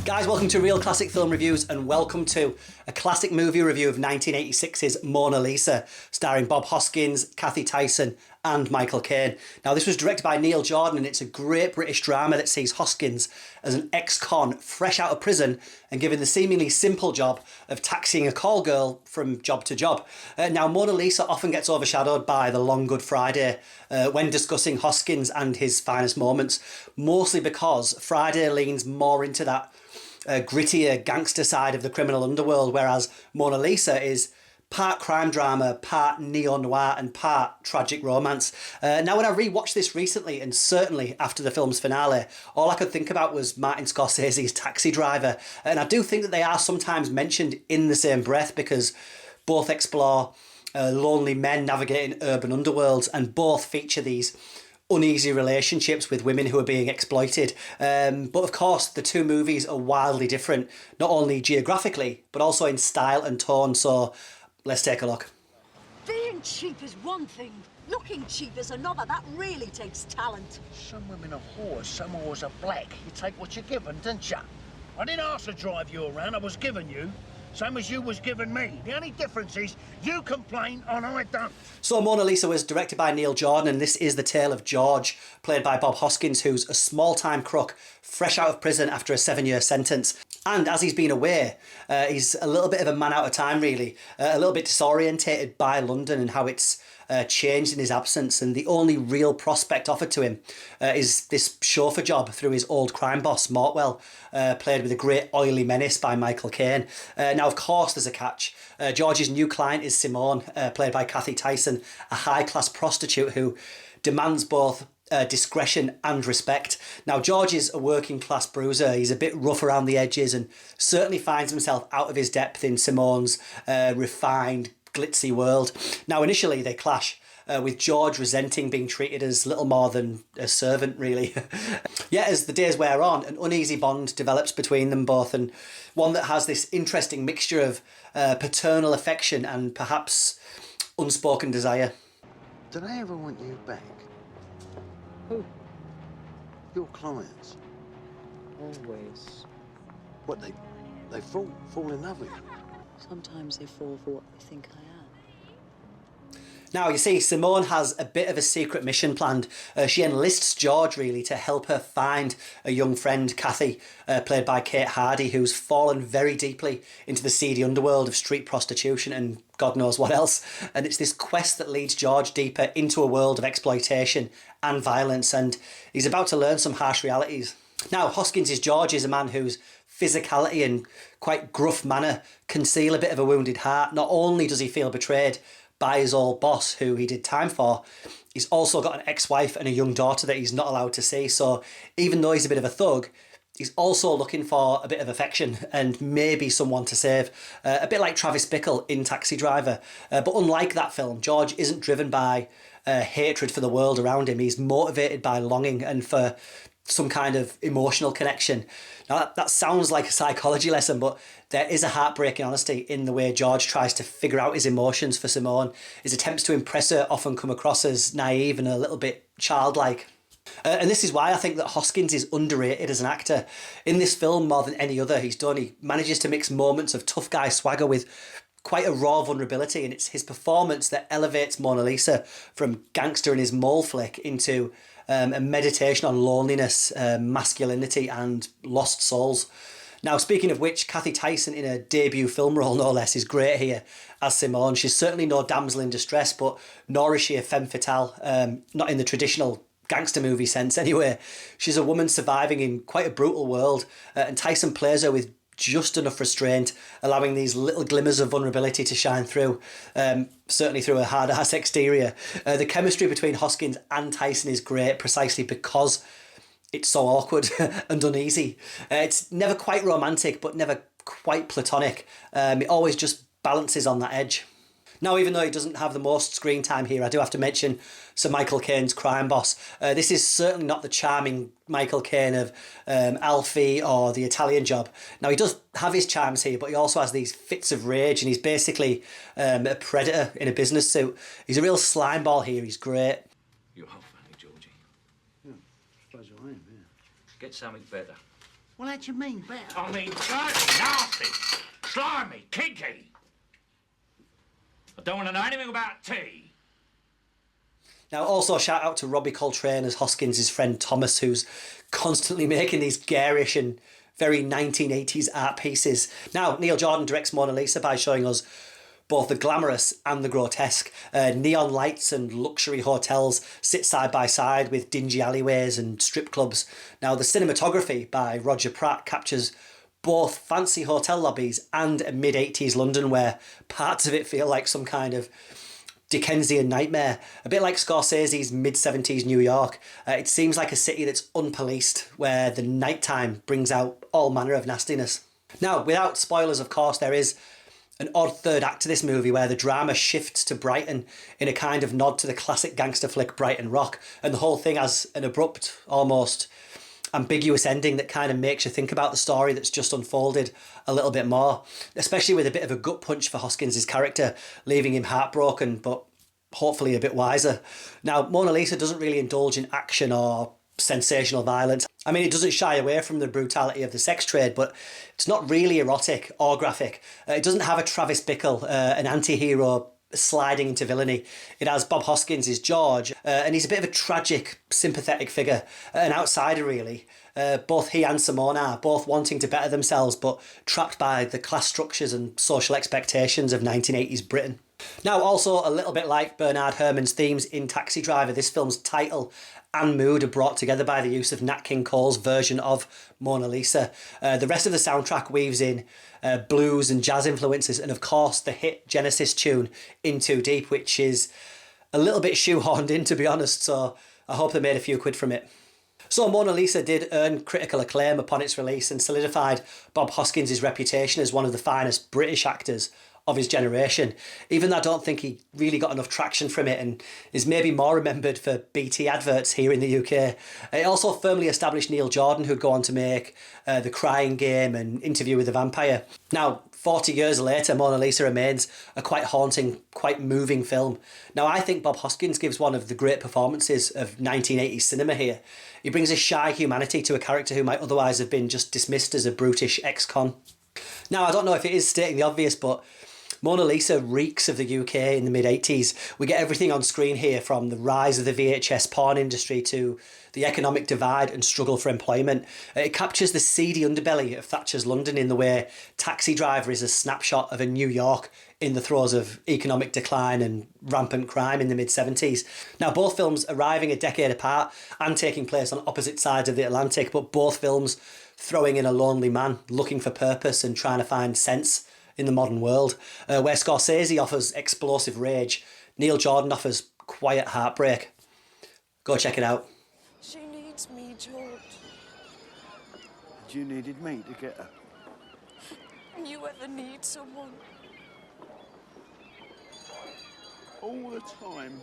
Guys, welcome to Real Classic Film Reviews and welcome to a classic movie review of 1986's Mona Lisa, starring Bob Hoskins, Cathy Tyson and Michael Caine. Now, this was directed by Neil Jordan and it's a great British drama that sees Hoskins as an ex-con fresh out of prison and given the seemingly simple job of taxiing a call girl from job to job. Now, Mona Lisa often gets overshadowed by The Long Good Friday when discussing Hoskins and his finest moments, mostly because Friday leans more into that grittier gangster side of the criminal underworld, whereas Mona Lisa is part crime drama, part neo-noir and part tragic romance. Now, when I rewatched this recently, and certainly after the film's finale, all I could think about was Martin Scorsese's Taxi Driver. And I do think that they are sometimes mentioned in the same breath because both explore lonely men navigating urban underworlds and both feature these uneasy relationships with women who are being exploited. But of course, the two movies are wildly different, not only geographically, but also in style and tone. So let's take a look. Being cheap is one thing, looking cheap is another. That really takes talent. Some women are whores, some whores are black. You take what you're given, don't you? I didn't ask to drive you around, I was given you. Same as you was giving me. The only difference is you complain and I don't. So Mona Lisa was directed by Neil Jordan and this is the tale of George, played by Bob Hoskins, who's a small-time crook, fresh out of prison after a 7-year sentence. And as he's been away, he's a little bit of a man out of time, really. A little bit disorientated by London and how it's changed in his absence. And the only real prospect offered to him is this chauffeur job through his old crime boss, Mortwell, played with a great oily menace by Michael Caine. Now, of course, there's a catch. George's new client is Simone, played by Cathy Tyson, a high-class prostitute who demands both discretion and respect. Now, George is a working class bruiser. He's a bit rough around the edges and certainly finds himself out of his depth in Simone's refined, glitzy world. Now, initially they clash, with George resenting being treated as little more than a servant, really. Yet as the days wear on, an uneasy bond develops between them both, and one that has this interesting mixture of paternal affection and perhaps unspoken desire. Did I ever want you back? Who? Your clients. Always. What, they fall in love with you? Sometimes they fall for what they think I am. Now, you see, Simone has a bit of a secret mission planned. She enlists George, really, to help her find a young friend, Cathy, played by Kate Hardy, who's fallen very deeply into the seedy underworld of street prostitution and God knows what else. And it's this quest that leads George deeper into a world of exploitation and violence, and he's about to learn some harsh realities. Now, Hoskins' George is a man whose physicality and quite gruff manner conceal a bit of a wounded heart. Not only does he feel betrayed by his old boss, who he did time for, he's also got an ex-wife and a young daughter that he's not allowed to see. So even though he's a bit of a thug, he's also looking for a bit of affection and maybe someone to save. A bit like Travis Bickle in Taxi Driver. But unlike that film, George isn't driven by hatred for the world around him. He's motivated by longing and for some kind of emotional connection. Now, that sounds like a psychology lesson, but there is a heartbreaking honesty in the way George tries to figure out his emotions for Simone. His attempts to impress her often come across as naive and a little bit childlike. And this is why I think that Hoskins is underrated as an actor. In this film, more than any other he's done, he manages to mix moments of tough guy swagger with quite a raw vulnerability, and it's his performance that elevates Mona Lisa from gangster in his mole flick into a meditation on loneliness, masculinity and lost souls. Now, speaking of which, Cathy Tyson in her debut film role, no less, is great here as Simone. She's certainly no damsel in distress, but nor is she a femme fatale, not in the traditional gangster movie sense anyway. She's a woman surviving in quite a brutal world, and Tyson plays her with just enough restraint, allowing these little glimmers of vulnerability to shine through, certainly through a hard-ass exterior. The chemistry between Hoskins and Tyson is great precisely because it's so awkward and uneasy. It's never quite romantic, but never quite platonic. It always just balances on that edge. Now, even though he doesn't have the most screen time here, I do have to mention Sir Michael Caine's crime boss. This is certainly not the charming Michael Caine of Alfie or The Italian Job. Now, he does have his charms here, but he also has these fits of rage, and he's basically a predator in a business suit. He's a real slimeball here. He's great. You're hot, funny, Georgie. Yeah, suppose I am, yeah. Get something better. Well, how do you mean, better? I mean, dirty, nasty, slimy, kinky. I don't want to know anything about tea. Now, also shout out to Robbie Coltrane as Hoskins' friend Thomas, who's constantly making these garish and very 1980s art pieces. Now, Neil Jordan directs Mona Lisa by showing us both the glamorous and the grotesque. Neon lights and luxury hotels sit side by side with dingy alleyways and strip clubs. Now, the cinematography by Roger Pratt captures both fancy hotel lobbies and a mid-80s London where parts of it feel like some kind of Dickensian nightmare. A bit like Scorsese's mid-70s New York. It seems like a city that's unpoliced, where the nighttime brings out all manner of nastiness. Now, without spoilers, of course, there is an odd third act to this movie where the drama shifts to Brighton in a kind of nod to the classic gangster flick Brighton Rock, and the whole thing has an abrupt, almost ambiguous ending that kind of makes you think about the story that's just unfolded a little bit more, especially with a bit of a gut punch for Hoskins' character, leaving him heartbroken but hopefully a bit wiser. Now, Mona Lisa doesn't really indulge in action or sensational violence. I mean, it doesn't shy away from the brutality of the sex trade, but it's not really erotic or graphic. It doesn't have a Travis Bickle, an anti-hero sliding into villainy. It has Bob Hoskins as George, and he's a bit of a tragic, sympathetic figure, an outsider really. Both he and Simone are both wanting to better themselves, but trapped by the class structures and social expectations of 1980s Britain. Now, also a little bit like Bernard Herrmann's themes in Taxi Driver, this film's title and mood are brought together by the use of Nat King Cole's version of Mona Lisa. The rest of the soundtrack weaves in blues and jazz influences, and of course the hit Genesis tune In Too Deep, which is a little bit shoehorned in, to be honest, so I hope they made a few quid from it. So Mona Lisa did earn critical acclaim upon its release and solidified Bob Hoskins' reputation as one of the finest British actors of his generation, even though I don't think he really got enough traction from it and is maybe more remembered for BT adverts here in the UK. It also firmly established Neil Jordan, who'd go on to make The Crying Game and Interview with the Vampire. Now, 40 years later, Mona Lisa remains a quite haunting, quite moving film. Now, I think Bob Hoskins gives one of the great performances of 1980s cinema here. He brings a shy humanity to a character who might otherwise have been just dismissed as a brutish ex-con. Now, I don't know if it is stating the obvious, but Mona Lisa reeks of the UK in the mid-80s. We get everything on screen here, from the rise of the VHS porn industry to the economic divide and struggle for employment. It captures the seedy underbelly of Thatcher's London in the way Taxi Driver is a snapshot of a New York in the throes of economic decline and rampant crime in the mid-70s. Now, both films arriving a decade apart and taking place on opposite sides of the Atlantic, but both films throwing in a lonely man looking for purpose and trying to find sense in the modern world. Where Scorsese offers explosive rage, Neil Jordan offers quiet heartbreak. Go check it out. She needs me, George. And you needed me to get her. You ever need someone? All the time.